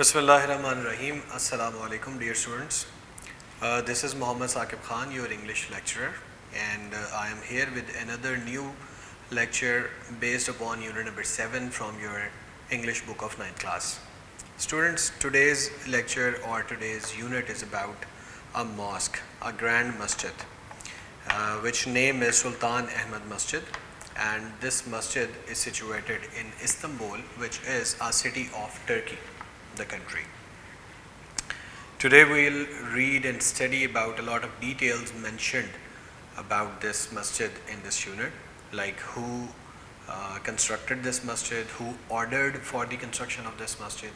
Bismillahirrahmanirrahim. Assalamu alaikum, dear students. This is Muhammad Saqib Khan, your English lecturer, and I am here with another new lecture based upon unit number 7 from your English book of 9th class. Students, today's lecture or today's unit is about a mosque, a grand masjid, which name is Sultan Ahmed Masjid, and this masjid is situated in Istanbul, which is a city of Turkey, the country. Today we'll read and study about a lot of details mentioned about this masjid in this unit, like who constructed this masjid, who ordered for the construction of this masjid,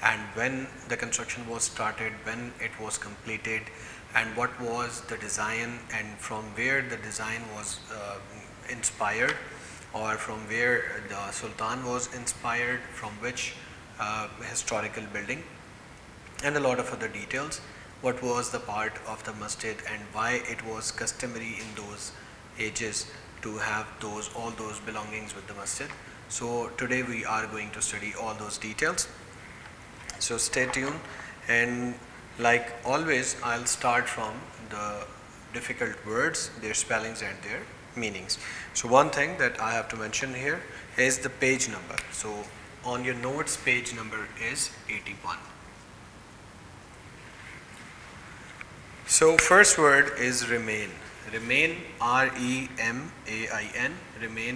and when the construction was started, when it was completed, and what was the design, and from where the design was inspired, or from where the Sultan was inspired, from which historical building, and a lot of other details. What was the part of the masjid and why it was customary in those ages to have all those belongings with the masjid. So today we are going to study all those details. So stay tuned, and like always I'll start from the difficult words, their spellings and their meanings. So one thing that I have to mention here is the page number. So on your notes, page number is 81. So first word is remain. Remain, R-E-M-A-I-N. Remain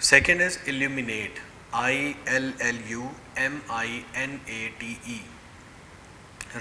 Second is illuminate, I-L-L-U-M-I-N-A-T-E.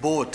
Both,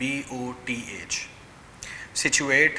B-O-T-H. Situate,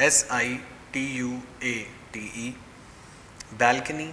S-I-T-U-A-T-E. Balcony,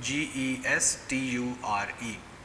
G-E-S-T-U-R-E.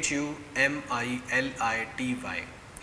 H-U-M-I-L-I-T-Y.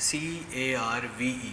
C-A-R-V-E.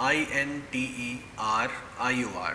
I-N-T-E-R-I-O-R.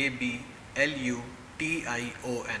A-B-L-U-T-I-O-N.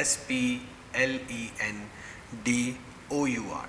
S-P-L-E-N-D-O-U-R.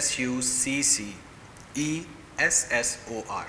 S-U-C-C-E-S-S-O-R.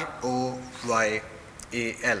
R-O-Y-A-L.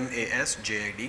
M-A-S-J-I-D.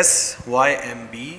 S-Y-M-B-O-L-I-C.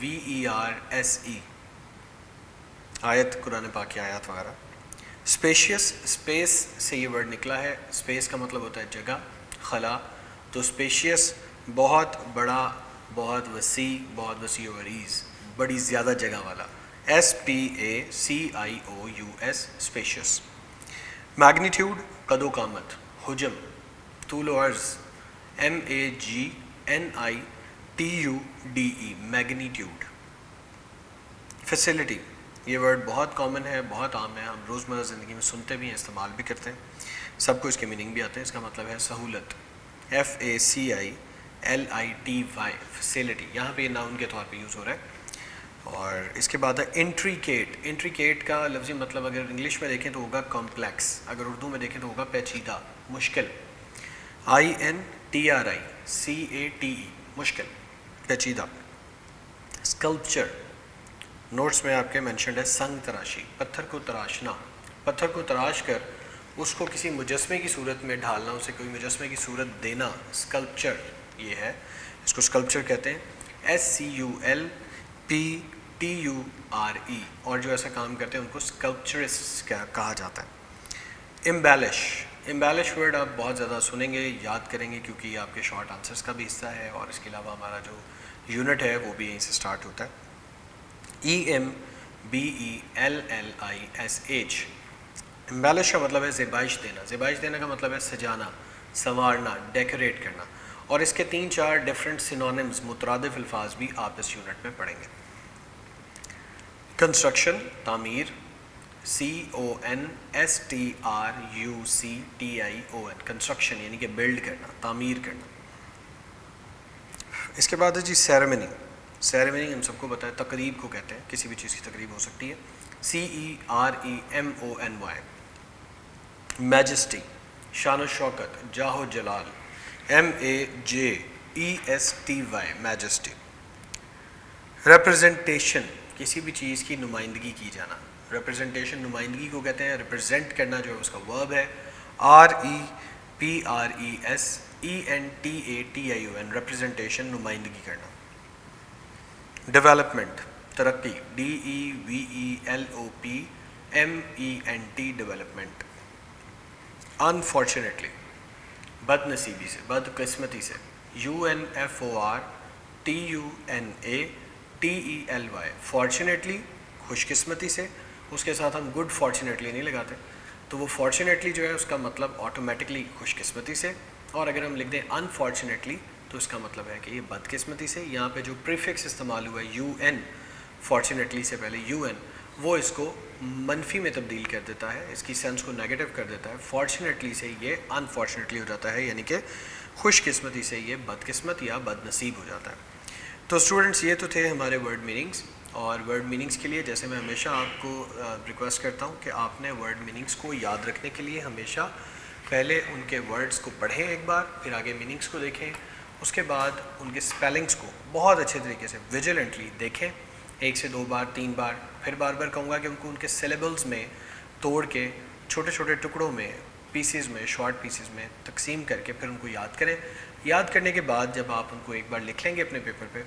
V-E-R-S-E. آیت قرآن پاک کی آیات وغیرہ. Species, space سے یہ word نکلا ہے. Space کا مطلب ہوتا ہے جگہ, خلا. تو اسپیشیس بہت بڑا, بہت وسیع, بہت وسیع و عریض, بڑی زیادہ جگہ والا. SPACIOUS, species. میگنیٹیوڈ, قد و قامت. حجم, طول و عرض. MAGNITUDE, magnitude. فیسلٹی, یہ ورڈ بہت کامن ہے, بہت عام ہے, ہم روزمرہ زندگی میں سنتے بھی ہیں, استعمال بھی کرتے ہیں, سب کو اس کے میننگ بھی آتے ہیں. اس کا مطلب ہے سہولت. FACILITY, facility. یہاں پہ یہ ناؤن کے طور پہ یوز ہو رہا ہے. اور اس کے بعد ہے انٹریکیٹ. انٹریکیٹ کا لفظی مطلب اگر انگلش میں دیکھیں تو ہوگا کمپلیکس, اگر اردو میں دیکھیں تو ہوگا پیچیدہ, مشکل. INTRICATE, مشکل, پیچیدہ. اسکلپچر, نوٹس میں آپ کے مینشنڈ ہے سنگ تراشی, پتھر کو تراشنا. پتھر کو تراش کر اس کو کسی مجسمے کی صورت میں ڈھالنا, اسے کوئی مجسمے کی صورت دینا, اسکلپچر یہ ہے. اس کو اسکلپچر کہتے ہیں. SCULPTURE, اور جو ایسا کام کرتے ہیں ان کو اسکلپچرسٹ کہا جاتا ہے. امبیلش, امبیلش ورڈ آپ بہت زیادہ سنیں گے, یاد کریں گے, کیونکہ یہ آپ کے شارٹ آنسرس کا بھی حصہ ہے, اور اس کے علاوہ ہمارا جو یونٹ ہے وہ بھی یہیں سے سٹارٹ ہوتا ہے. EMBELLISH, امبیلش کا مطلب ہے زیبائش دینا. زیبائش دینا کا مطلب ہے سجانا, سنوارنا, ڈیکوریٹ کرنا. اور اس کے 3-4 ڈفرینٹ سینونیمز, مترادف الفاظ بھی آپ اس یونٹ میں پڑھیں گے. کنسٹرکشن, تعمیر. CONSTRUCTION, کنسٹرکشن یعنی کہ بلڈ کرنا, تعمیر کرنا. اس کے بعد ہے جی سیریمنی. سیریمنی ہم سب کو پتہ ہے, تقریب کو کہتے ہیں, کسی بھی چیز کی تقریب ہو سکتی ہے. CEREMONY, میجسٹی, شان و شوکت, جاہ و جلال. MAJESTY, majesty. ریپرزنٹیشن, کسی بھی چیز کی نمائندگی کی جانا. ریپرزنٹیشن, نمائندگی کو کہتے ہیں. ریپرزینٹ کرنا جو ہے اس کا ورب ہے. REPRESENTATION, ریپرزنٹیشن, نمائندگی کرنا. ڈیولپمنٹ, ترقی. DEVELOPMENT, development. انفارچونیٹلی, بد نصیبی سے, بد قسمتی سے. UNFORTUNATELY, فارچونیٹلی, خوش قسمتی سے. اس کے ساتھ ہم گڈ فارچونیٹلی نہیں لگاتے, تو وہ فارچونیٹلی جو ہے اس کا مطلب آٹومیٹکلی خوش قسمتی سے. اور اگر ہم لکھ دیں انفارچونیٹلی تو اس کا مطلب ہے کہ یہ بد قسمتی سے. یہاں پہ جو پریفکس استعمال ہوا ہے UN, فارچونیٹلی سے پہلے UN, وہ اس کو منفی میں تبدیل کر دیتا ہے, اس کی سینس کو نیگیٹو کر دیتا ہے. فارچونیٹلی سے یہ انفارچونیٹلی ہو جاتا ہے, یعنی کہ خوش قسمتی سے یہ بد قسمت یا بد نصیب ہو جاتا ہے. تو اسٹوڈنٹس یہ تو تھے ہمارے ورڈ میننگس. اور ورڈ میننگس کے لیے جیسے میں ہمیشہ آپ کو ریکویسٹ کرتا ہوں کہ آپ نے ورڈ میننگس کو یاد رکھنے کے لیے ہمیشہ پہلے ان کے ورڈز کو پڑھیں ایک بار, پھر آگے میننگس کو دیکھیں, اس کے بعد ان کے اسپیلنگس کو بہت اچھے طریقے سے ویجیلنٹلی دیکھیں 1 سے 2 بار 3 بار. پھر بار بار کہوں گا کہ ان کے سلیبلز میں توڑ کے چھوٹے چھوٹے ٹکڑوں میں, پیسز میں, شارٹ پیسز میں تقسیم کر کے پھر ان کو یاد کریں. یاد کرنے کے بعد جب آپ ان کو ایک بار لکھ لیں گے اپنے پیپر پہ,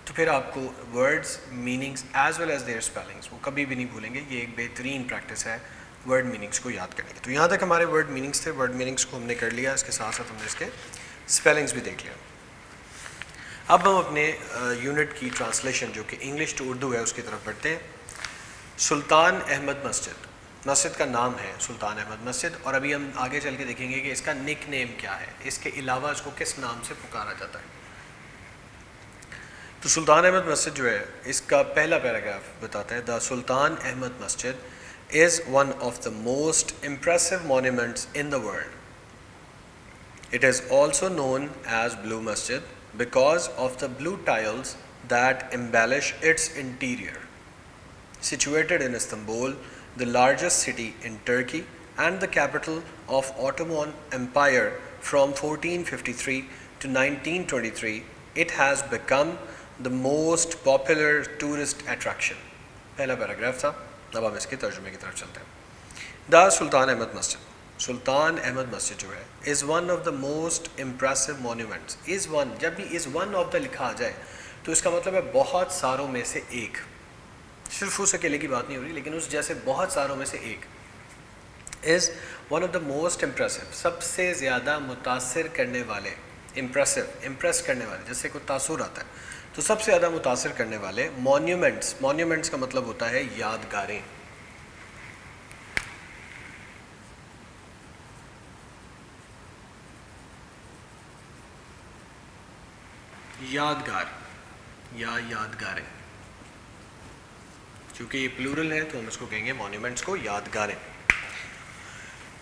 تو پھر آپ کو words, meanings as well as their spellings وہ کبھی بھی نہیں بھولیں گے. یہ ایک بہترین پریکٹس ہے ورڈ میننگس کو یاد کرنے کی. تو یہاں تک ہمارے ورڈ میننگس تھے. ورڈ میننگس کو ہم نے کر لیا, اس کے ساتھ ساتھ ہم نے اس کے اسپیلنگس بھی دیکھ لیا. اب ہم اپنے یونٹ کی ٹرانسلیشن جو کہ انگلش ٹو اردو ہے اس کی طرف بڑھتے ہیں. سلطان احمد مسجد, مسجد کا نام ہے سلطان احمد مسجد, اور ابھی ہم آگے چل کے دیکھیں گے کہ اس کا نک نیم کیا ہے, اس کے علاوہ اس کو کس نام سے پکارا جاتا ہے. تو سلطان احمد مسجد جو ہے اس کا پہلا پیراگراف بتاتا ہے, دا سلطان احمد مسجد is one of the most impressive monuments in the world. It is also known as Blue Masjid because of the blue tiles that embellish its interior. Situated in Istanbul, the largest city in Turkey and the capital of Ottoman Empire from 1453 to 1923, it has become the most popular tourist attraction. پہلا paragraph تھا. اب ہم اس کے ترجمے کی طرف چلتے ہیں. دا سلطان احمد مسجد, سلطان احمد مسجد جو ہے is one of the most impressive monuments. Is one, جب بھی از ون آف دا لکھا جائے تو اس کا مطلب ہے بہت ساروں میں سے ایک. صرف اس اکیلے کی بات نہیں ہو رہی لیکن اس جیسے بہت ساروں میں سے ایک is one of the most impressive, سب سے زیادہ متاثر کرنے والے, امپریس کرنے والے, جیسے کوئی تاثر آتا ہے تو سب سے زیادہ متاثر کرنے والے مونیومنٹس. مونیومنٹس کا مطلب ہوتا ہے یادگاریں. یادگار یا یادگاریں, چونکہ یہ پلورل ہے تو ہم اس کو کہیں گے مونیومنٹس کو یادگاریں.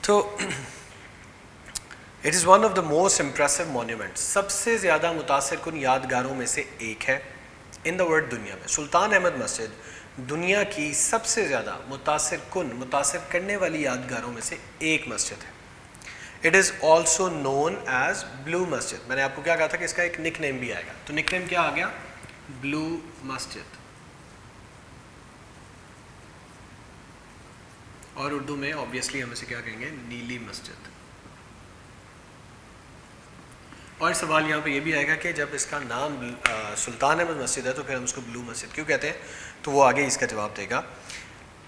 تو it is one of the most impressive monuments, سب سے زیادہ متاثر کن یادگاروں میں سے ایک ہے ان دا ورلڈ, دنیا میں. سلطان احمد مسجد دنیا کی سب سے زیادہ متاثر کرنے والی یادگاروں میں سے ایک مسجد ہے. It is also known as Blue masjid. میں نے آپ کو کیا کہا تھا کہ اس کا ایک نک نیم بھی آئے گا, تو نک نیم کیا آ گیا؟ بلو مسجد. اور اردو میں آبویسلی ہم اسے کیا کہیں گے؟ نیلی مسجد. اور سوال یہاں پہ یہ بھی آئے گا کہ جب اس کا نام سلطان احمد مسجد ہے تو پھر ہم اس کو بلو مسجد کیوں کہتے ہیں؟ تو وہ آگے اس کا جواب دے گا.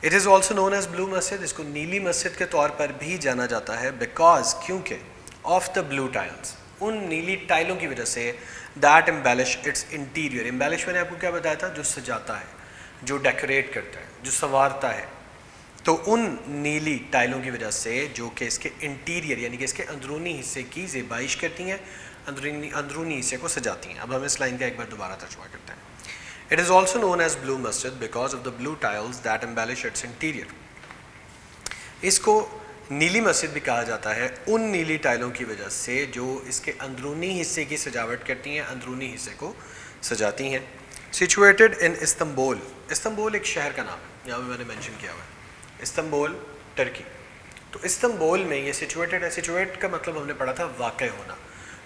It is also known as Blue masjid, اس کو نیلی مسجد کے طور پر بھی جانا جاتا ہے بیکاز, کیونکہ آف دا بلو ٹائلس, ان نیلی ٹائلوں کی وجہ سے, دیٹ امبیلش اٹس انٹیریئر. امبیلش میں نے آپ کو کیا بتایا تھا؟ جو سجاتا ہے, جو ڈیکوریٹ کرتا ہے, جو سنوارتا ہے. تو ان نیلی ٹائلوں کی وجہ سے جو کہ اس کے انٹیریئر یعنی کہ اس کے اندرونی حصے کی زیبائش کرتی ہیں, اندرونی حصے کو سجاتی ہیں. اب ہم اس لائن کا ایک بار دوبارہ ترجمہ کرتے ہیں. It is also known as blue masjid because of the blue tiles that embellish its interior. اس کو نیلی مسجد بھی کہا جاتا ہے ان نیلی ٹائلوں کی وجہ سے جو اس کے اندرونی حصے کی سجاوٹ کرتی ہیں, اندرونی حصے کو سجاتی ہیں. Situated in Istanbul. استنبول ایک شہر کا نام ہے, یہاں پہ میں نے مینشن کیا ہوا ہے, استنبول ترکی. تو استنبول میں یہ سچویٹڈ ہے. سچویٹ کا مطلب ہم نے پڑھا تھا واقع ہونا.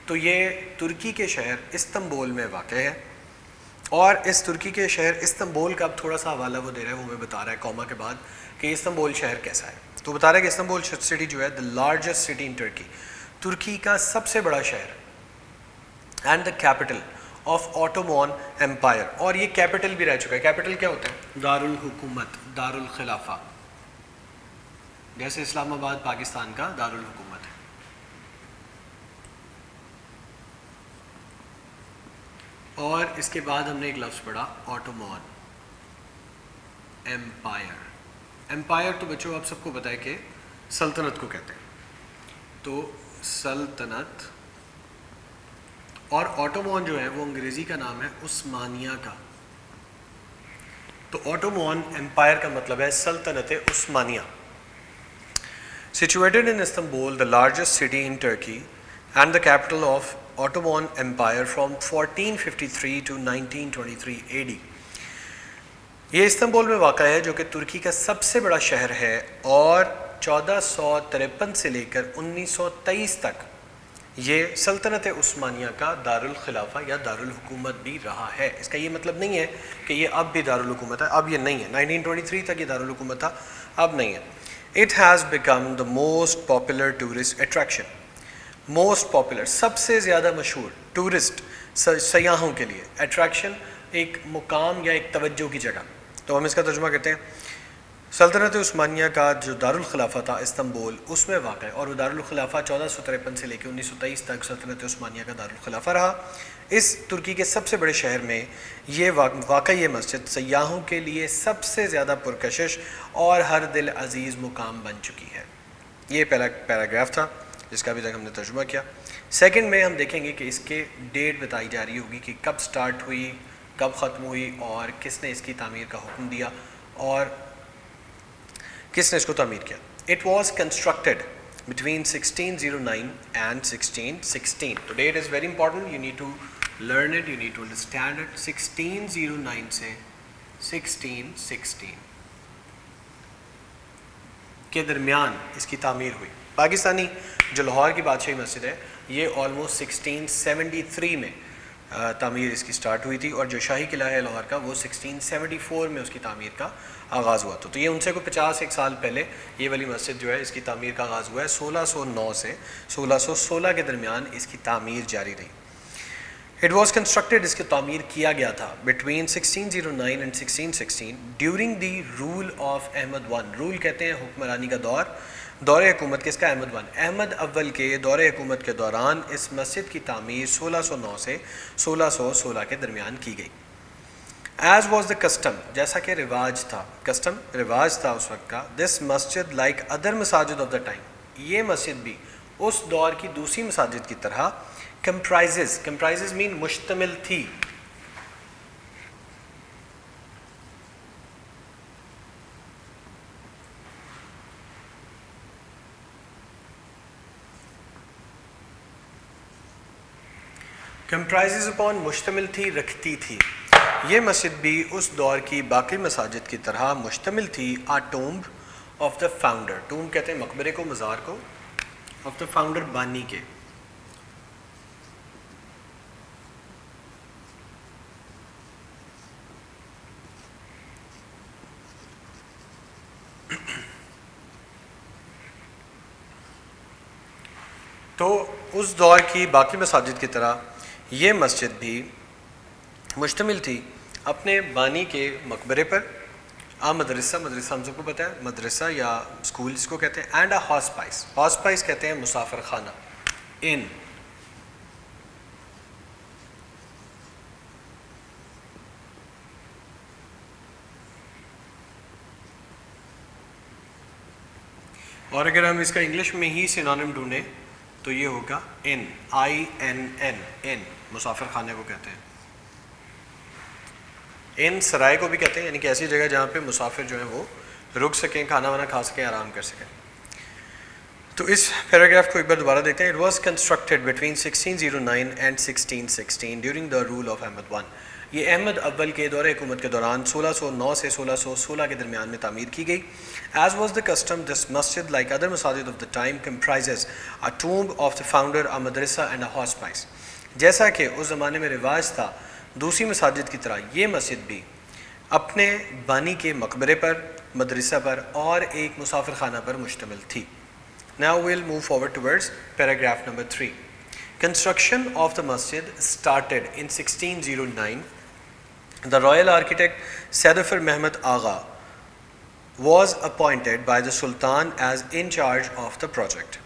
تو یہ ترکی کے شہر استنبول میں واقع ہے. اور اس ترکی کے شہر استنبول کا اب تھوڑا سا حوالہ وہ دے رہا ہے, وہ ہمیں بتا رہا ہے کوما کے بعد کہ استنبول شہر کیسا ہے. تو بتا رہا ہے کہ استنبول سٹی جو ہے the largest city in Turkey, ترکی کا سب سے بڑا شہر, and the capital of Ottoman Empire. اور یہ کیپٹل بھی رہ چکا ہے. کیپٹل کیا ہوتا ہے؟ دارالحکومت, دارالخلافہ. جیسے اسلام آباد پاکستان کا دارالحکومت ہے. اور اس کے بعد ہم نے ایک لفظ پڑھا آٹومان امپائر. امپائر تو بچوں آپ سب کو پتہ ہے کہ سلطنت کو کہتے ہیں. تو سلطنت, اور آٹومان جو ہے وہ انگریزی کا نام ہے عثمانیہ کا. تو آٹومان امپائر کا مطلب ہے سلطنت عثمانیہ. Situated in Istanbul, the largest city in Turkey and the capital of Ottoman Empire from 1453 to 1923 AD. یہ استنبول میں واقع ہے جو کہ ترکی کا سب سے بڑا شہر ہے اور 1453 سے لے کر 1923 تک یہ سلطنت عثمانیہ کا دارالخلافہ یا دارالحکومت بھی رہا ہے. اس کا یہ مطلب نہیں ہے کہ یہ اب بھی دارالحکومت ہے, اب یہ نہیں ہے. 1923 تک یہ دارالحکومت تھا, اب نہیں ہے. It has become the most popular tourist attraction. Most popular, سب سے زیادہ مشہور ٹورسٹ, سیاحوں کے لیے. Attraction ایک مقام یا ایک توجہ کی جگہ. تو ہم اس کا ترجمہ کرتے ہیں. سلطنت عثمانیہ کا جو دارالخلافہ تھا استنبول, اس میں واقع ہے, اور وہ دارالخلافہ 1453 سے لے کے 1923 تک سلطنت عثمانیہ کا دارالخلافہ رہا. اس ترکی کے سب سے بڑے شہر میں یہ واقع یہ مسجد سیاحوں کے لیے سب سے زیادہ پرکشش اور ہر دل عزیز مقام بن چکی ہے. یہ پہلا پیراگراف تھا جس کا ابھی تک ہم نے ترجمہ کیا. سیکنڈ میں ہم دیکھیں گے کہ اس کے ڈیٹ بتائی جا رہی ہوگی کہ کب سٹارٹ ہوئی, کب ختم ہوئی, اور کس نے اس کی تعمیر کا حکم دیا اور کس نے اس کو تعمیر کیا. It was constructed between 1609 and 1616. تو that is very important, you need to learn it, you need to understand it. 1609 سے 1616 کے درمیان اس کی تعمیر ہوئی. پاکستانی جو لاہور کی بادشاہی مسجد ہے یہ آلموسٹ 1673 میں تعمیر اس کی سٹارٹ ہوئی تھی, اور جو شاہی قلعہ ہے لاہور کا وہ 1674 میں اس کی تعمیر کا آغاز ہوا. تو یہ ان سے کوئی 51 سال پہلے یہ والی مسجد جو ہے اس کی تعمیر کا آغاز ہوا ہے. 1609 سے 1616 کے درمیان اس کی تعمیر جاری رہی. It was constructed, اس کی تعمیر کیا گیا تھا between 1609 and 1616 during the rule of Ahmad one. Rule کہتے ہیں حکمرانی کا دور, دور حکومت کس کا؟ احمد ون. احمد اول کے دور حکومت کے دوران اس مسجد کی تعمیر 1609 سے 1616 کے درمیان کی گئی. As was the custom, جیسا کہ رواج تھا, custom رواج تھا اس وقت کا, this masjid like other masajid of the time, یہ مسجد بھی اس دور کی دوسری مساجد کی طرح comprises mean مشتمل تھی. comprises upon مشتمل تھی, رکھتی تھی. یہ مسجد بھی اس دور کی باقی مساجد کی طرح مشتمل تھی. a tomb of the founder, tomb کہتے ہیں مقبرے کو, مزار کو, of the founder بانی کے. تو اس دور کی باقی مساجد کی طرح یہ مسجد بھی مشتمل تھی اپنے بانی کے مقبرے پر. مدرسہ, مدرسہ ہم سب کو پتہ ہے, مدرسہ یا اسکول جس کو کہتے ہیں. اینڈ ہاسپائس, ہاسپائس کہتے ہیں مسافر خانہ. ان اور اگر ہم اس کا انگلش میں ہی سینونیم ڈھونڈیں تو یہ ہوگا ان, INN, ان مسافر خانے کو کہتے ہیں. ان سرائے کو بھی کہتے ہیں, یعنی کہ ایسی جگہ جہاں پہ مسافر جو ہیں وہ رک سکیں, کھانا وانا کھا سکیں, آرام کر سکیں. تو اس پیراگراف کو ایک بار دوبارہ دیکھتے ہیں. It was constructed between 1609 and 1616 during the rule of Ahmad I. یہ احمد اول کے دور حکومت کے دوران 1609 سے 1616 کے درمیان میں تعمیر کی گئی. As was the custom, this masjid, like other masajid of the time, comprises a tomb of the founder, a madrasa and a hospice. جیسا کہ اس زمانے میں رواج تھا دوسری مساجد کی طرح یہ مسجد بھی اپنے بانی کے مقبرے پر, مدرسہ پر اور ایک مسافر خانہ پر مشتمل تھی. Now we'll move forward towards paragraph number 3. Construction of the masjid started in 1609. The royal architect Sadafar Mehmet Agha was appointed by the Sultan as in charge of the project.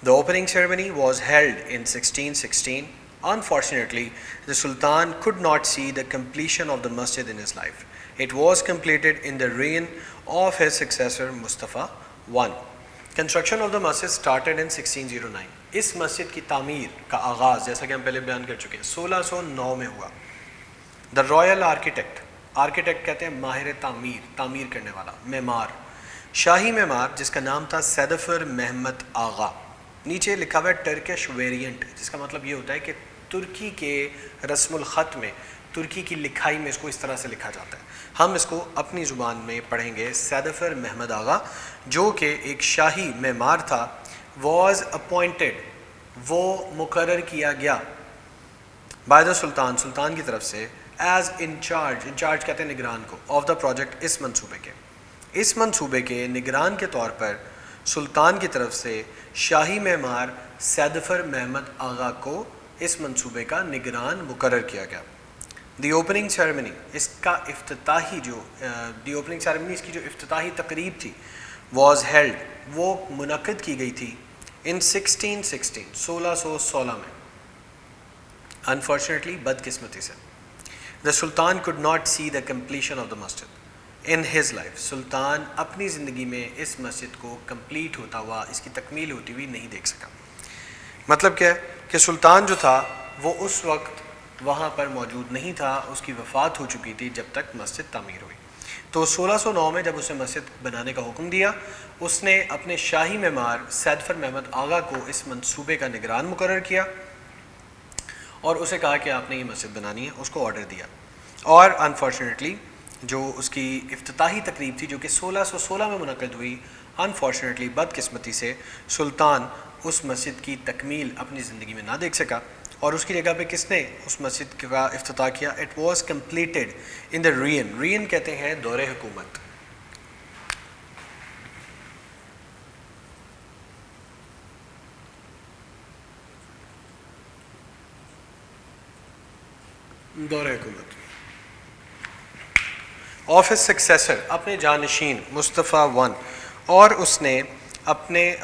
The opening ceremony was held in 1616. Unfortunately, the Sultan could not see the completion of the masjid in his life. It was completed in the reign of his successor Mustafa I. Construction of the masjid started in 1609. اس مسجد کی تعمیر کا آغاز جیسا کہ ہم پہلے بیان کر چکے ہیں 1609 میں ہوا. The royal architect, architect کہتے ہیں ماہر تعمیر, تعمیر کرنے والا, معمار, شاہی معمار جس کا نام تھا سیدفر محمد آغا. نیچے لکھا ہوا ہے ٹرکش ویریئنٹ, جس کا مطلب یہ ہوتا ہے کہ ترکی کے رسم الخط میں, ترکی کی لکھائی میں اس کو اس طرح سے لکھا جاتا ہے. ہم اس کو اپنی زبان میں پڑھیں گے. سیدفر محمد آغا جو کہ ایک شاہی معمار تھا, was appointed, وہ مقرر کیا گیا, by the سلطان, سلطان کی طرف سے, as in charge, in charge کہتے ہیں نگران کو, of the project, اس منصوبے کے, اس منصوبے کے نگران کے طور پر سلطان کی طرف سے شاہی معمار سیدفر محمد آغا کو اس منصوبے کا نگران مقرر کیا گیا. دی اوپننگ سیرمنی, اس کا افتتاحی جو دی اوپننگ سیرمنی, اس کی جو افتتاحی تقریب تھی, واز ہیلڈ, وہ منعقد کی گئی تھی ان 1616, 1616 میں. انفارچونیٹلی, بدقسمتی سے, the Sultan could not see the completion of the masjid in his life. سلطان اپنی زندگی میں اس مسجد کو کمپلیٹ ہوتا ہوا, اس کی تکمیل ہوتی ہوئی نہیں دیکھ سکا. مطلب کیا ہے کہ سلطان جو تھا وہ اس وقت وہاں پر موجود نہیں تھا, اس کی وفات ہو چکی تھی جب تک مسجد تعمیر ہوئی. تو 1609 میں جب اسے مسجد بنانے کا حکم دیا, اس نے اپنے شاہی معمار سیدفر محمد آغا کو اس منصوبے کا نگران مقرر کیا اور اسے کہا کہ آپ نے یہ مسجد بنانی ہے, اس کو آرڈر دیا. اور انفارچونیٹلی جو اس کی افتتاحی تقریب تھی جو کہ 1616 میں منعقد ہوئی, انفارچونیٹلی, بدقسمتی سے, سلطان اس مسجد کی تکمیل اپنی زندگی میں نہ دیکھ سکا. اور اس کی جگہ پہ کس نے اس مسجد کا افتتاح کیا؟ اٹ واز کمپلیٹڈ ان دا رین, رین کہتے ہیں دور حکومت. دور حکومت. آف ہز سکسیسر, اپنے جانشین مصطفیٰ ون, اور اس نے اپنے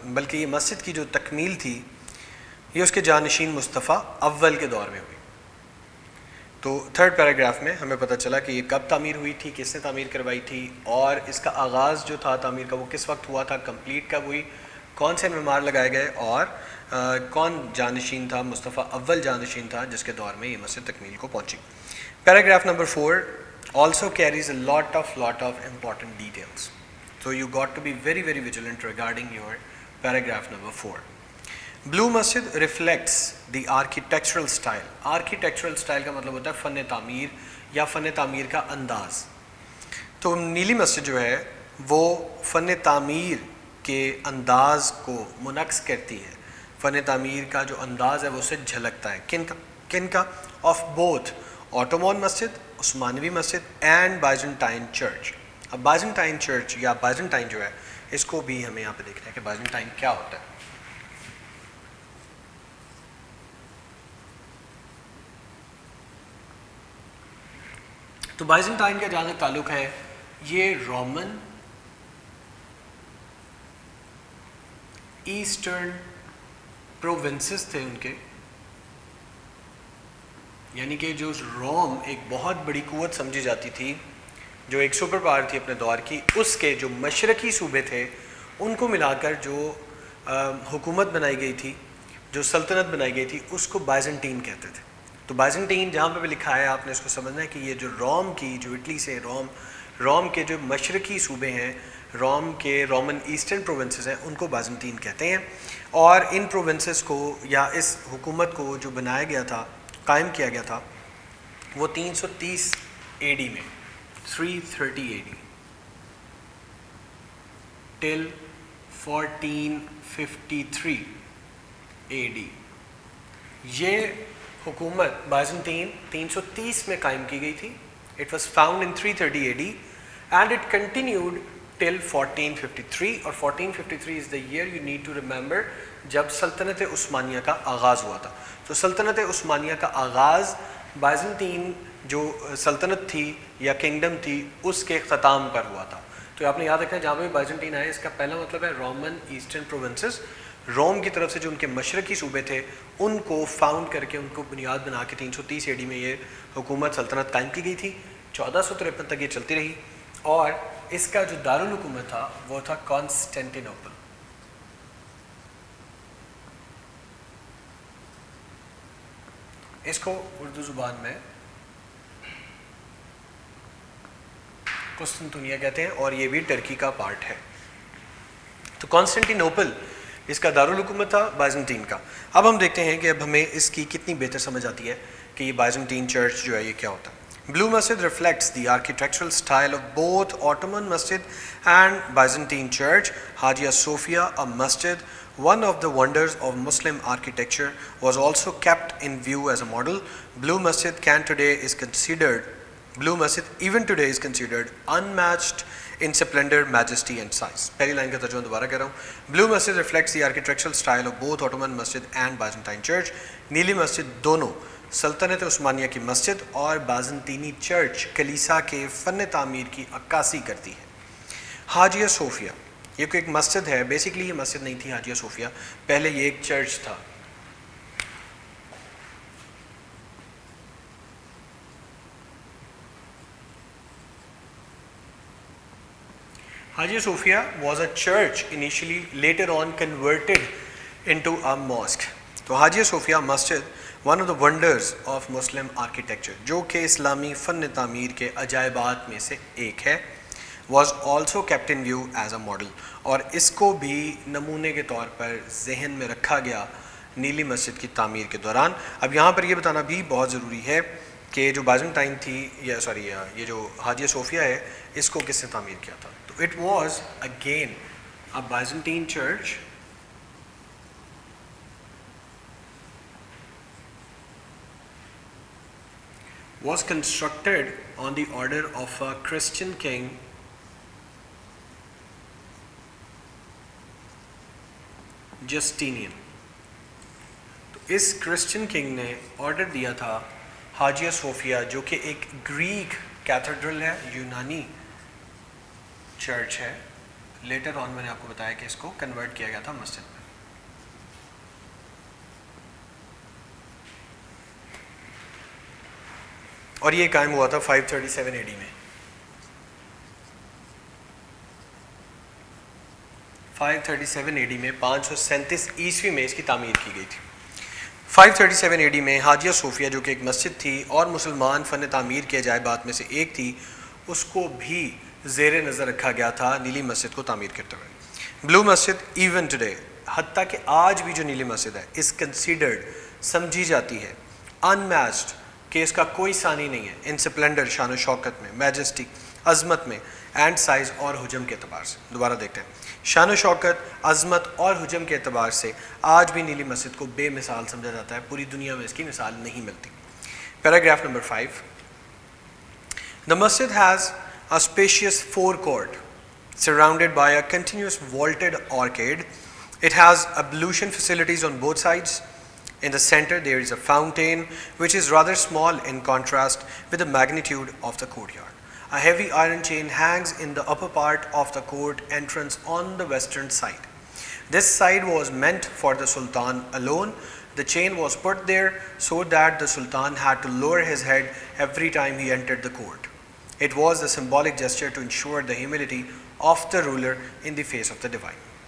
بلکہ یہ مسجد کی جو تکمیل تھی یہ اس کے جانشین مصطفیٰ اول کے دور میں ہوئی. تو تھرڈ پیراگراف میں ہمیں پتہ چلا کہ یہ کب تعمیر ہوئی تھی, کس نے تعمیر کروائی تھی, اور اس کا آغاز جو تھا تعمیر کا وہ کس وقت ہوا تھا, کمپلیٹ کب ہوئی, کون سے معمار لگائے گئے, اور کون جانشین تھا, مصطفیٰ اول جانشین تھا جس کے دور میں یہ مسجد تکمیل کو پہنچی. Paragraph number 4 also carries a lot of important details. So you got to be very vigilant regarding your paragraph number 4. Blue Masjid reflects the architectural style. Architectural style کا مطلب ہوتا ہے فن تعمیر یا فن تعمیر کا انداز. تو نیلی مسجد جو ہے وہ فن تعمیر کے انداز کو منعکس کرتی ہے. فن تعمیر کا جو انداز ہے وہ اسے جھلکتا ہے. کن کا of both آٹومون Masjid, عثمانوی Masjid, and بائزنٹائن church. اب بائزنٹائن چرچ یا بائزنٹائن جو ہے اس کو بھی ہمیں یہاں پہ دیکھنا ہے کہ بائزنٹائن کیا ہوتا ہے. تو بائزنٹائن کا جہاں تک تعلق ہے یہ رومن ایسٹرن پروونسز تھے ان کے, یعنی کہ جو روم ایک بہت بڑی قوت سمجھی جاتی تھی, جو ایک سپر پاور تھی اپنے دور کی, اس کے جو مشرقی صوبے تھے ان کو ملا کر جو حکومت بنائی گئی تھی, جو سلطنت بنائی گئی تھی, اس کو بائزنٹین کہتے تھے. تو بائزنٹین جہاں پہ بھی لکھا ہے آپ نے اس کو سمجھنا ہے کہ یہ جو روم کی, جو اٹلی سے روم کے جو مشرقی صوبے ہیں, روم کے رومن ایسٹرن پروونسز ہیں, ان کو بائزنٹین کہتے ہیں. اور ان پروونسز کو یا اس حکومت کو جو بنایا گیا تھا, قائم کیا گیا تھا, وہ 330 اے ڈی میں, 330 A D till 1453 a D. یہ حکومت بائزنٹین 330 میں قائم کی گئی تھی. It was found in 330 A D and it continued till 1453, اور 1453 is the year you need to remember جب سلطنت عثمانیہ کا آغاز ہوا تھا. تو سلطنت عثمانیہ کا آغاز بائزنٹین جو سلطنت تھی یا کنگڈم تھی اس کے ختام پر ہوا تھا. تو آپ نے یاد رکھنا جہاں پہ بائزنٹین آئے اس کا پہلا مطلب ہے رومن ایسٹرن پروونسز. روم کی طرف سے جو ان کے مشرقی صوبے تھے ان کو فاؤنڈ کر کے, ان کو بنیاد بنا کے 330 اے ڈی میں یہ حکومت سلطنت قائم کی گئی تھی. 1453 تک یہ چلتی رہی, اور اس کا جو دارالحکومت تھا وہ تھا کانسٹینٹینوپل. اس کو اردو زبان میں قسطنطنیہ کہتے ہیں, اور یہ بھی ترکی کا پارٹ ہے. تو کانسٹینٹینوپل اس کا دارالحکومت تھا بائزنٹین کا. اب ہم دیکھتے ہیں کہ اب ہمیں اس کی کتنی بہتر سمجھ آتی ہے کہ یہ بائزنٹین چرچ جو ہے یہ کیا ہوتا ہے. Blue Masjid reflects the architectural style of both Ottoman Masjid and Byzantine Church. Hagia Sophia, a masjid, one of the wonders of Muslim architecture, was also kept in view as a model. Blue Masjid even today is considered unmatched in splendor, majesty and size. پہلی line کا ترجمہ دوبارہ کہہ رہا ہوں. Blue Masjid reflects the architectural style of both Ottoman Masjid and Byzantine Church. نیلی مسجد دونوں سلطنت عثمانیہ کی مسجد اور بازنطینی چرچ کلیسا کے فن تعمیر کی عکاسی کرتی ہے. حاجیہ صوفیہ یہ کوئی ایک مسجد ہے, بیسیکلی یہ مسجد نہیں تھی حاجیہ صوفیہ, پہلے یہ ایک چرچ تھا. حاجیہ صوفیہ was a church initially, later on converted into a mosque. تو حاجیہ صوفیہ مسجد one of the wonders of Muslim architecture, جو کہ اسلامی فن تعمیر کے عجائبات میں سے ایک ہے, was also kept in view as a model. اور اس کو بھی نمونے کے طور پر ذہن میں رکھا گیا نیلی مسجد کی تعمیر کے دوران. اب یہاں پر یہ بتانا بھی بہت ضروری ہے کہ جو بائزنٹائن تھی یہ جو حاجیہ صوفیہ ہے اس کو کس نے تعمیر کیا تھا. تو it was again a Byzantine church was constructed on the order of a Christian king Justinian. تو اس کرسچن کنگ نے آرڈر دیا تھا حاجیہ صوفیہ جو کہ ایک گریک کیتھیڈرل ہے, یونانی چرچ ہے. لیٹر آن میں نے آپ کو بتایا کہ اس کو کنورٹ کیا گیا تھا مسجد میں. اور یہ قائم ہوا تھا 537 AD میں. 537 AD میں 537 عیسوی میں اس کی تعمیر کی گئی تھی. 537 AD میں حاجیہ صوفیہ جو کہ ایک مسجد تھی اور مسلمان فن تعمیر کے عجائبات میں سے ایک تھی, اس کو بھی زیر نظر رکھا گیا تھا نیلی مسجد کو تعمیر کرتے ہوئے. بلو مسجد ایون ٹوڈے, حتیٰ کہ آج بھی جو نیلی مسجد ہے, اس کنسیڈرڈ سمجھی جاتی ہے ان میچڈ, کہ اس کا کوئی ثانی نہیں ہے ان سپلنڈر, شان و شوکت میں, میجسٹی, عظمت میں, اینڈ سائز اور حجم کے اعتبار سے. دوبارہ دیکھتے ہیں, شان و شوکت, عظمت اور حجم کے اعتبار سے آج بھی نیلی مسجد کو بے مثال سمجھا جاتا ہے, پوری دنیا میں اس کی مثال نہیں ملتی. Paragraph number 5. The masjid has a spacious forecourt surrounded by a continuous vaulted arcade. It has ablution facilities on both sides. In the center there is a fountain which is rather small in contrast with the magnitude of the courtyard. A heavy iron chain hangs in the upper part of the court entrance on the western side. This side was meant for the Sultan alone. The chain was put there so that the Sultan had to lower his head every time he entered the court. It was a symbolic gesture to ensure the humility of the ruler in the face of the divine.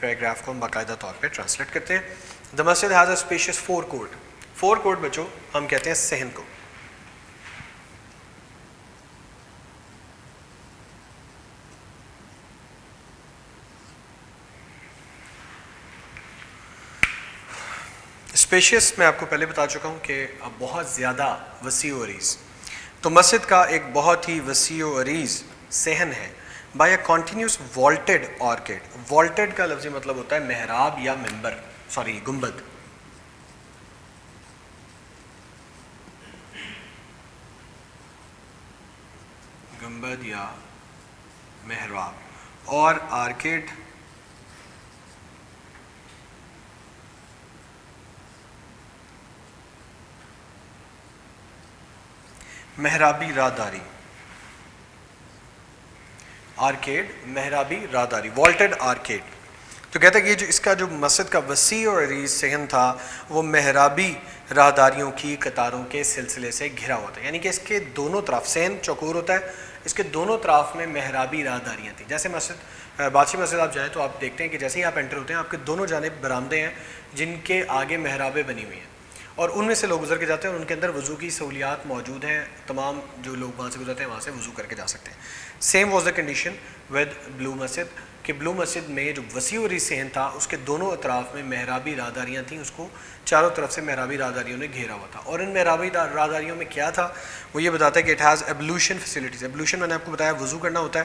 Paragraph کو ہم باقاعدہ طور پہ translate کرتے ہیں. The masjid has a spacious forecourt. Forecourt بچوں ہم کہتے ہیں صحن کو. اسپیشیس میں آپ کو پہلے بتا چکا ہوں کہ اب بہت زیادہ وسیع و عریض, تو مسجد کا ایک بہت ہی وسیع و عریض صحن ہے. By a continuous vaulted arcade. Vaulted کا لفظی مطلب ہوتا ہے محراب یا منبر, گنبد. گنبد یا محراب. اور آرکیڈ محرابی راہداری. آرکیڈ محرابی راہداری, والٹیڈ آرکیڈ. تو کہتا ہے کہ جو اس کا جو مسجد کا وسیع اور عریض صحن تھا وہ محرابی راہداریوں کی قطاروں کے سلسلے سے گھرا ہوا تھا. یعنی کہ اس کے دونوں طرف, صحن چوکور ہوتا ہے, اس کے دونوں طرف میں محرابی راہداریاں تھیں. جیسے مسجد بادشاہ مسجد آپ جائیں تو آپ دیکھتے ہیں کہ جیسے ہی آپ انٹر ہوتے ہیں آپ کے دونوں جانب برآمدے ہیں جن کے آگے محرابیں بنی ہوئی ہیں, اور ان میں سے لوگ گزر کے جاتے ہیں اور ان کے اندر وضو کی سہولیات موجود ہیں. تمام جو لوگ وہاں سے گزرتے ہیں وہاں سے وضو کر کے جا سکتے ہیں. Same was the condition with Blue masjid, کہ بلو مسجد میں جو وسیع و عریض صحن تھا اس کے دونوں اطراف میں محرابی راہداریاں تھیں, اس کو چاروں طرف سے محرابی راہداریوں نے گھیرا ہوا تھا. اور ان محرابی راہداریوں میں کیا تھا وہ یہ بتاتا ہے کہ اٹ ہیز ایبلوشن فیسلٹیز. ایبلوشن میں نے آپ کو بتایا وضو کرنا ہوتا ہے,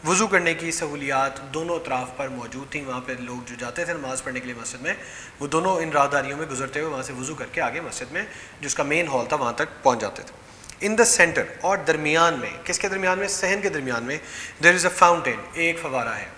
وضو کرنے کی سہولیات دونوں اطراف پر موجود تھیں. وہاں پہ لوگ جو جاتے تھے نماز پڑھنے کے لیے مسجد میں, وہ دونوں ان راہداریوں میں گزرتے ہوئے وہاں سے وضو کر کے آگے مسجد میں جس کا مین ہال تھا وہاں تک پہنچ جاتے تھے. ان دا سینٹر, اور درمیان میں, کس کے درمیان میں, صحن کے درمیان میں, دیر از اے فاؤنٹین, ایک فوارہ ہے,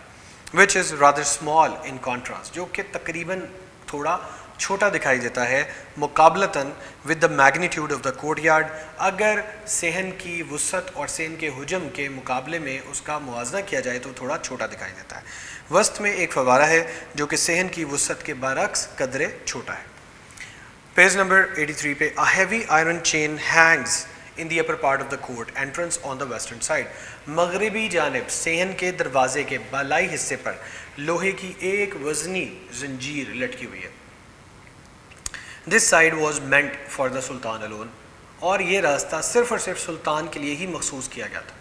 which is rather small in contrast, جو کہ تقریباً تھوڑا چھوٹا دکھائی دیتا ہے مقابلتاً with the magnitude of the courtyard. اگر صحن کی وسعت اور صحن کے حجم کے مقابلے میں اس کا موازنہ کیا جائے تو تھوڑا چھوٹا دکھائی دیتا ہے. وسط میں ایک فوارہ ہے جو کہ صحن کی وسعت کے برعکس قدرے چھوٹا ہے. پیج نمبر 83 پہ, a heavy iron chain hangs in the upper part of the court entrance on the western side. مغربی جانب صحن کے دروازے کے بالائی حصے پر لوہے کی ایک وزنی زنجیر لٹکی ہوئی ہے. This side was meant for the Sultan alone. اور یہ راستہ صرف اور صرف سلطان کے لیے ہی مخصوص کیا گیا تھا.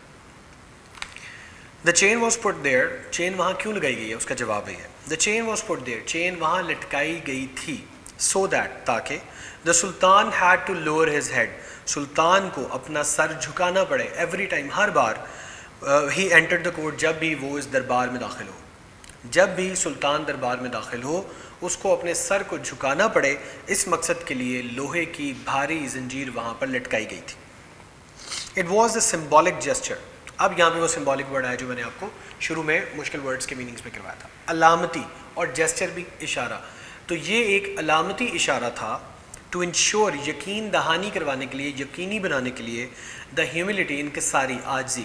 The chain was put there. چین وہاں کیوں لگائی گئی ہے اس کا جواب ہے. The chain was put there. چین وہاں لٹکائی گئی تھی so that, تاکہ the Sultan had to lower his head. سلطان کو اپنا سر جھکانا پڑے every time, Hare bar he entered the court, جب بھی وہ اس دربار میں داخل ہو. جب بھی سلطان دربار میں داخل ہو اس کو اپنے سر کو جھکانا پڑے, اس مقصد کے لیے لوہے کی بھاری زنجیر وہاں پر لٹکائی گئی تھی. It was a symbolic gesture. اب یہاں پہ وہ سمبولک ورڈ ہے جو میں نے آپ کو شروع میں مشکل ورڈز کے میننگز میں کروایا تھا. علامتی, اور جیسچر بھی اشارہ. تو یہ ایک علامتی اشارہ تھا ٹو انشور یقین دہانی کروانے کے لیے, یقینی بنانے کے لیے, دا ہیوملٹی انکساری عاجزی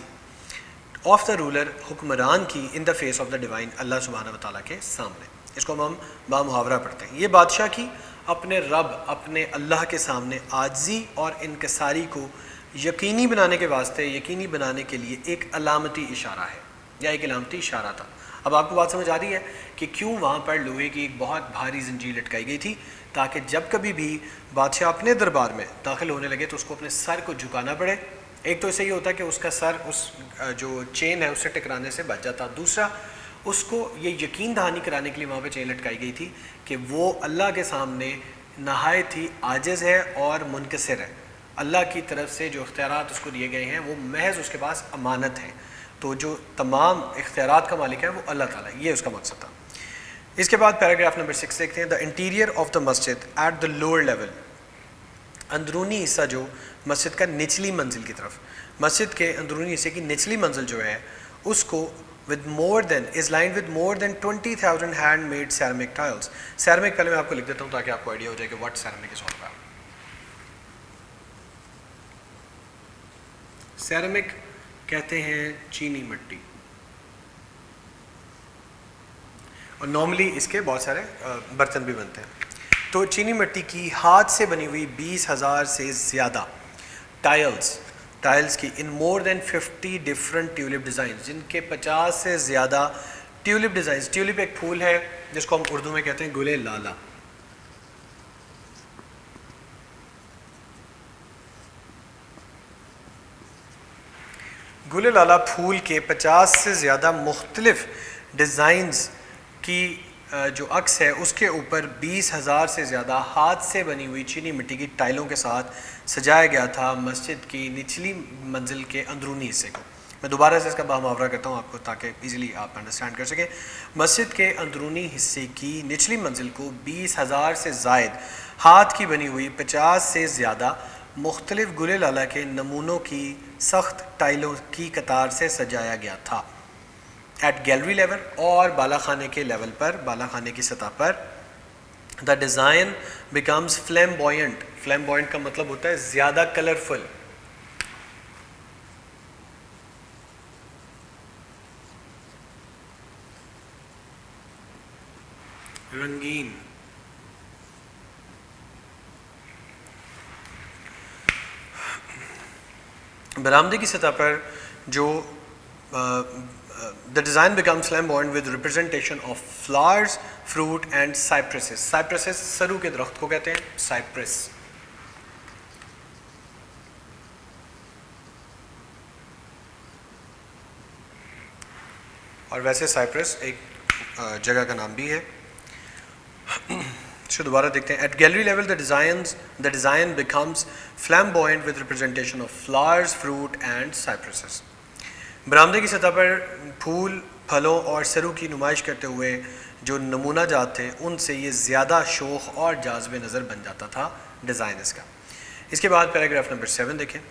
آف دا رولر حکمران کی in the face of the divine Allah سبحانہ و تعالیٰ کے سامنے. اس کو ہم بامحاورہ پڑھتے ہیں. یہ بادشاہ کی اپنے رب اپنے اللہ کے سامنے عاجزی اور انکساری کو یقینی بنانے کے واسطے, یقینی بنانے کے لیے ایک علامتی اشارہ ہے یا ایک علامتی اشارہ تھا. اب آپ کو بات سمجھ آ رہی ہے کہ کیوں وہاں پر لوہے کی ایک بہت بھاری زنجیر لٹکائی گئی تھی, تاکہ جب کبھی بھی بادشاہ اپنے دربار میں داخل ہونے لگے تو اس کو اپنے سر کو جھکانا پڑے. ایک تو اسے یہ ہوتا ہے کہ اس کا سر اس جو چین ہے اس سے ٹکرانے سے بچ جاتا. دوسرا اس کو یہ یقین دہانی کرانے کے لیے وہاں پہ چین لٹکائی گئی تھی کہ وہ اللہ کے سامنے نہایت ہی عاجز ہے اور منکسر ہے. اللہ کی طرف سے جو اختیارات اس کو دیے گئے ہیں وہ محض اس کے پاس امانت ہیں, تو جو تمام اختیارات کا مالک ہے وہ اللہ تعالیٰ, یہ اس کا مقصد تھا. اس کے بعد پیراگراف نمبر 6 دیکھتے ہیں. دا interior of the Masjid at the lower level, اندرونی حصہ جو مسجد کا نچلی منزل کی طرف, مسجد کے اندرونی حصے کی نچلی منزل جو ہے اس کو with more than is lined with more than 20,000 handmade ceramic tiles. ceramic پہلے میں آپ کو لکھ دیتا ہوں تاکہ آپ کو آئیڈیا ہو جائے کہ what ceramic is all about. ceramic کہتے ہیں چینی مٹی, اور نارملی اس کے بہت سارے برتن بھی بنتے ہیں. تو چینی مٹی کی ہاتھ سے بنی ہوئی 20,000 سے زیادہ ٹائلز کی ان مور دین 50 ڈفرنٹ ٹیولپ ڈیزائنز, جن کے 50 سے زیادہ ٹیولپ ڈیزائنز. ٹیولپ ایک پھول ہے جس کو ہم اردو میں کہتے ہیں گل لالا. گل لالا پھول کے 50 سے زیادہ مختلف ڈیزائنز کی جو عکس ہے اس کے اوپر 20,000 سے زیادہ ہاتھ سے بنی ہوئی چینی مٹی کی ٹائلوں کے ساتھ سجایا گیا تھا مسجد کی نچلی منزل کے اندرونی حصے کو. میں دوبارہ سے اس کا بامحاورہ کرتا ہوں آپ کو تاکہ ایزیلی آپ انڈرسٹینڈ کر سکیں. مسجد کے اندرونی حصے کی نچلی منزل کو 20,000 سے زائد ہاتھ کی بنی ہوئی 50 سے زیادہ مختلف گل لالا کے نمونوں کی سخت ٹائلوں کی قطار سے سجایا گیا تھا. ایٹ گیلری لیول, اور بالا خانے کے لیول پر, بالا خانے کی سطح پر, دا ڈیزائن بیکمز فلیمبوئنٹ. فلیمبوئنٹ کا مطلب ہوتا ہے زیادہ کلرفل, رنگین. برآمدے کی سطح پر جو the design becomes flamboyant with representation of flowers, fruit and cypresses. cypresses سرو کے درخت کو کہتے ہیں cypress. اور ویسے cypress ایک جگہ کا نام بھی ہے. اس کو دوبارہ دیکھتے ہیں. At gallery level the design becomes flamboyant with representation of flowers, fruit and cypresses. برآمدے کی سطح پر پھول, پھلوں اور سرو کی نمائش کرتے ہوئے جو نمونہ جات تھے ان سے یہ زیادہ شوخ اور جاذب نظر بن جاتا تھا ڈیزائن اس کا. اس کے بعد پیراگراف نمبر 7 دیکھیں.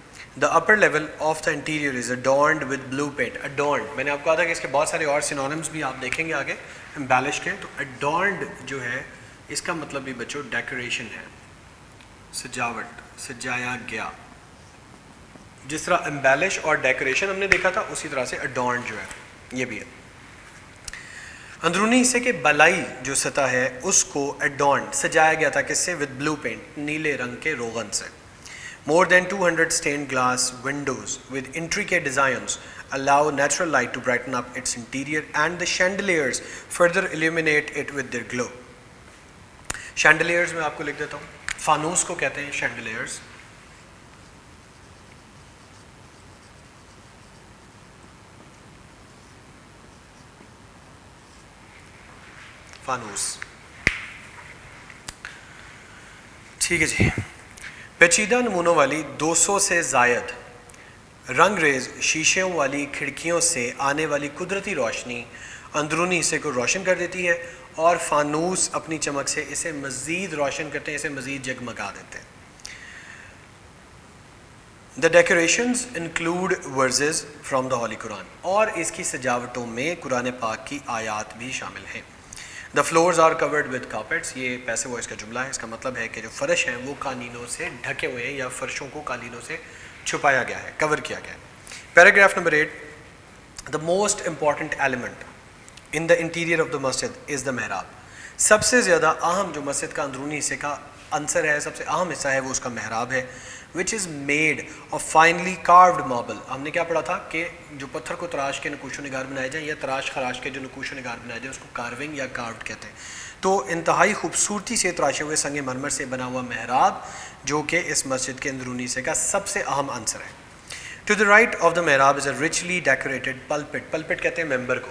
The upper level of the interior is adorned with blue paint. Adorned, میں نے آپ کو کہا تھا کہ اس کے بہت سارے اور سینونیمز بھی آپ دیکھیں گے آگے امبیلش کے. تو اڈورنڈ جو ہے اس کا مطلب بھی بچوں ڈیکوریشن ہے, سجاوٹ, سجایا گیا. جس طرح امبیلش اور ڈیکوریشن ہم نے دیکھا تھا اسی طرح سے اڈورنڈ جو ہے یہ بھی ہے. اندرونی حصے کے بالائی جو سطح ہے اس کو اڈورنڈ سجایا گیا تھا کس سے؟ ود بلو پینٹ, نیلے رنگ کے روغن سے. مور دین 200 stained glass windows with intricate designs allow natural light to brighten up its interior and the chandeliers further illuminate it with their glow. chandeliers میں آپ کو لکھ دیتا ہوں, فانوس کو کہتے ہیں chandeliers. فانوس, ٹھیک ہے جی. پیچیدہ نمونوں والی 200 سے زائد رنگ ریز شیشوں والی کھڑکیوں سے آنے والی قدرتی روشنی اندرونی حصے کو روشن کر دیتی ہے, اور فانوس اپنی چمک سے اسے مزید روشن کرتے ہیں, اسے مزید جگمگا دیتے ہیں. The decorations include verses from the Holy Quran, اور اس کی سجاوٹوں میں قرآن پاک کی آیات بھی شامل ہیں. The floors are covered with carpets. یہ پیسو وائس کا جملہ ہے. اس کا مطلب ہے کہ جو فرش ہیں وہ قالینوں سے ڈھکے ہوئے ہیں یا فرشوں کو قالینوں سے چھپایا گیا ہے, کور کیا گیا ہے. Paragraph number 8, the most important element in the interior of the مسجد از دا محراب. سب سے زیادہ اہم جو مسجد کا اندرونی حصے کا عنصر ہے, سب سے اہم حصہ ہے, وہ اس کا محراب ہے. Which is made of finely carved marble. ہم نے کیا پڑھا تھا کہ جو پتھر کو تراش کے نقوش و نگار بنائے جائیں یا تراش خراش کے جو نقوش و نگار بنائے جائیں اس کو کارونگ یا کاروڈ کہتے ہیں. تو انتہائی خوبصورتی سے تراشے ہوئے سنگ مرمر سے بنا ہوا محراب جو کہ اس مسجد کے اندرونی حصے کا سب سے اہم عنصر ہے. To the right of the محراب از اے ریچلی ڈیکوریٹڈ پلپٹ. پلپٹ کہتے ہیں ممبر کو.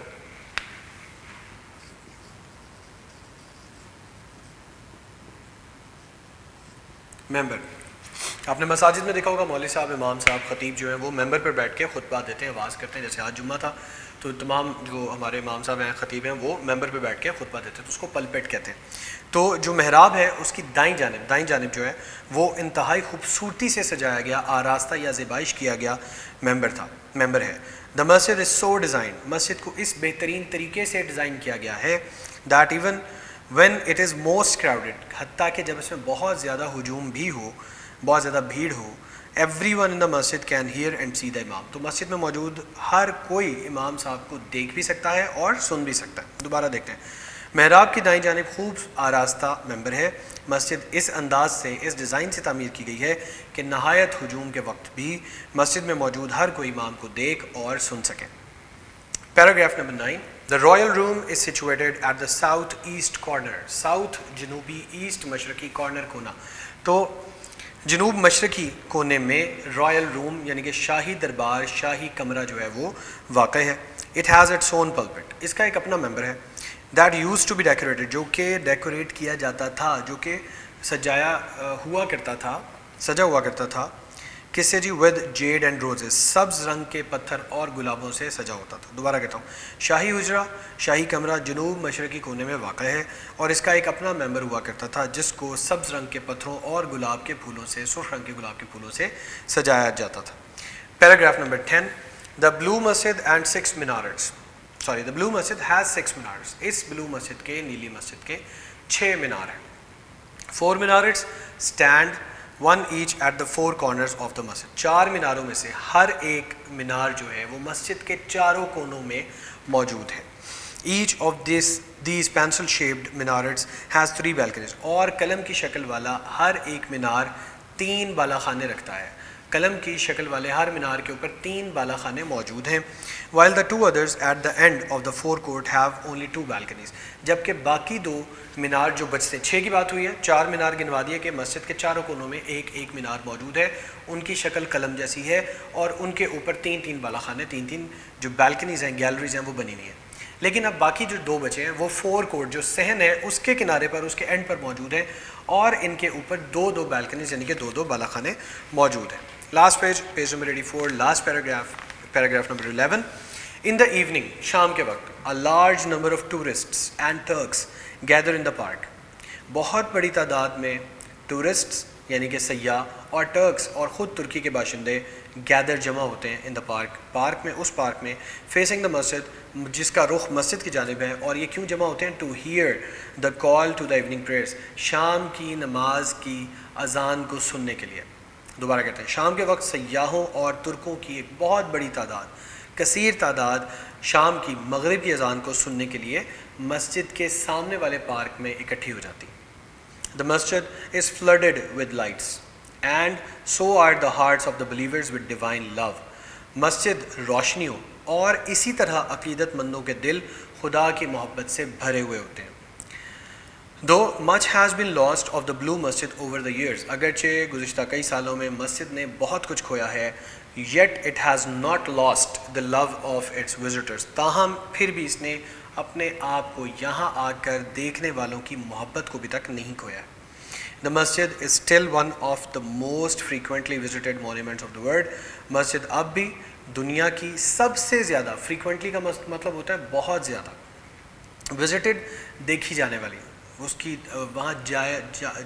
ممبر آپ نے مساجد میں دیکھا ہوگا, مولوی صاحب, امام صاحب, خطیب جو ہیں وہ ممبر پر بیٹھ کے خطبہ دیتے ہیں, آواز کرتے ہیں. جیسے آج جمعہ تھا تو تمام جو ہمارے امام صاحب ہیں, خطیب ہیں, وہ ممبر پہ بیٹھ کے خطبہ دیتے ہیں, تو اس کو پلپٹ کہتے ہیں. تو جو محراب ہے اس کی دائیں جانب جو ہے وہ انتہائی خوبصورتی سے سجایا گیا, آراستہ یا زیبائش کیا گیا ممبر ہے. دا مسجد از سو ڈیزائن. مسجد کو اس بہترین طریقے سے ڈیزائن کیا گیا ہے that even when it is most crowded, حتیٰ کہ جب اس میں بہت زیادہ ہجوم بھی ہو, بہت زیادہ بھیڑ ہو, every one in the Masjid can here and سی دا امام. تو مسجد میں موجود ہر کوئی امام صاحب کو دیکھ بھی سکتا ہے اور سن بھی سکتا ہے. دوبارہ دیکھتے ہیں. محراب کی دائیں جانب خوب آراستہ ممبر ہے. مسجد اس انداز سے, اس ڈیزائن سے تعمیر کی گئی ہے کہ نہایت ہجوم کے وقت بھی مسجد میں موجود ہر کوئی امام کو دیکھ اور سن سکے. Paragraph number 9, the royal room is situated at the south east corner. South جنوبی, ایسٹ مشرقی, کارنر کونا. تو جنوب مشرقی کونے میں رائل روم یعنی کہ شاہی دربار, شاہی کمرہ جو ہے وہ واقع ہے. It has its own pulpit. اس کا ایک اپنا ممبر ہے. That used to be decorated, جو کہ ڈیکوریٹ کیا جاتا تھا, جو کہ سجا ہوا کرتا تھا. کس سے جی؟ With jade and roses. سبز رنگ کے پتھر اور گلابوں سے سجا ہوتا تھا. دوبارہ کہتا ہوں, شاہی حجرہ, شاہی کمرہ جنوب مشرقی کونے میں واقع ہے اور اس کا ایک اپنا ممبر ہوا کرتا تھا جس کو سبز رنگ کے پتھروں اور گلاب کے پھولوں سے, سرخ رنگ کے گلاب کے پھولوں سے سجایا جاتا تھا. Paragraph number 10, the blue Masjid and 6 مینارٹس. The blue Masjid has 6 مینارٹس. اس بلو مسجد کے, نیلی مسجد کے 6 مینار ہیں. 4 minarets stand one each at the 4 corners of the masjid. 4 میناروں میں سے ہر ایک مینار جو ہے وہ مسجد کے چاروں کونوں میں موجود ہے. Each of these pencil shaped minarets has 3 balconies. اور قلم کی شکل والا ہر ایک مینار 3 بالا خانے رکھتا ہے. قلم کی شکل والے ہر مینار کے اوپر 3 بالا خانے موجود ہیں. while the 2 others at the end of the forecourt have only 2 balconies. جبکہ باقی 2 مینار جو بچتے ہیں, 6 کی بات ہوئی ہے, 4 مینار گنوا دیے کہ مسجد کے چاروں کونوں میں ایک مینار موجود ہے, ان کی شکل قلم جیسی ہے اور ان کے اوپر 3 بالا خانے, 3 جو بالکنیز ہیں, گیلریز ہیں, وہ بنی ہوئی ہیں. لیکن اب باقی جو 2 بچے ہیں وہ 4 کوٹ جو صحن ہے اس کے کنارے پر, اس کے اینڈ پر موجود ہیں اور ان کے اوپر 2 بالکنیز یعنی کہ 2 بالا خانے موجود ہیں. Last page number 84, last paragraph number 11. In the evening, شام کے وقت, a large number of tourists and Turks gather in the park. بہت بڑی تعداد میں ٹورسٹس یعنی کہ سیاح اور ٹرکس اور خود ترکی کے باشندے گیدر جمع ہوتے ہیں ان دا پارک میں, اس پارک میں, فیسنگ دا مسجد جس کا رخ مسجد کی جانب ہے. اور یہ کیوں جمع ہوتے ہیں؟ To hear the call to the evening prayers, شام کی نماز کی اذان کو سننے کے لیے. دوبارہ کہتے ہیں, شام کے وقت سیاحوں اور ترکوں کی ایک بہت بڑی تعداد, کثیر تعداد شام کی مغرب کی اذان کو سننے کے لیے مسجد کے سامنے والے پارک میں اکٹھی ہو جاتی. The masjid is flooded with lights and so are the hearts of the believers with divine love. مسجد روشنیوں اور اسی طرح عقیدت مندوں کے دل خدا کی محبت سے بھرے ہوئے ہوتے ہیں. Though much has been lost of the blue masjid over the years, اگرچہ گزشتہ کئی سالوں میں مسجد نے بہت کچھ کھویا ہے, yet it has not lost the love of its visitors. تاہم پھر بھی اس نے اپنے آپ کو یہاں آ کر دیکھنے والوں کی محبت کو بھی تک نہیں کھویا. The masjid is still one of the most frequently visited monuments of the world. مسجد اب بھی دنیا کی سب سے زیادہ, frequently کا مطلب ہوتا ہے بہت زیادہ, visited دیکھی جانے والی, اس کی وہاں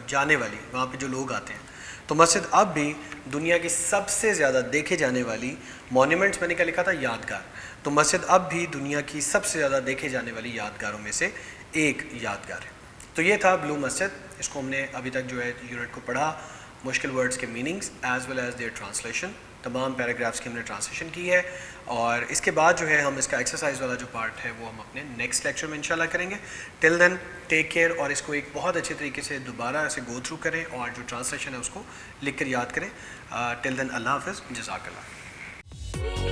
جانے والی, وہاں پہ جو لوگ آتے ہیں. تو مسجد اب بھی دنیا کی سب سے زیادہ دیکھے جانے والی مونیومنٹس, میں نے کیا لکھا تھا, یادگار. تو مسجد اب بھی دنیا کی سب سے زیادہ دیکھے جانے والی یادگاروں میں سے ایک یادگار ہے. تو یہ تھا بلو مسجد. اس کو ہم نے ابھی تک جو ہے یونٹ کو پڑھا, مشکل ورڈز کے meanings as well as their translation, تمام پیراگرافس کی ہم نے ٹرانسلیشن کی ہے, اور اس کے بعد جو ہے ہم اس کا ایکسرسائز والا جو پارٹ ہے وہ ہم اپنے نیکسٹ لیکچر میں انشاءاللہ کریں گے. ٹل دین ٹیک کیئر, اور اس کو ایک بہت اچھے طریقے سے دوبارہ اسے گو تھرو کریں, اور جو ٹرانسلیشن ہے اس کو لکھ کر یاد کریں. ٹل دین اللہ حافظ, جزاک اللہ.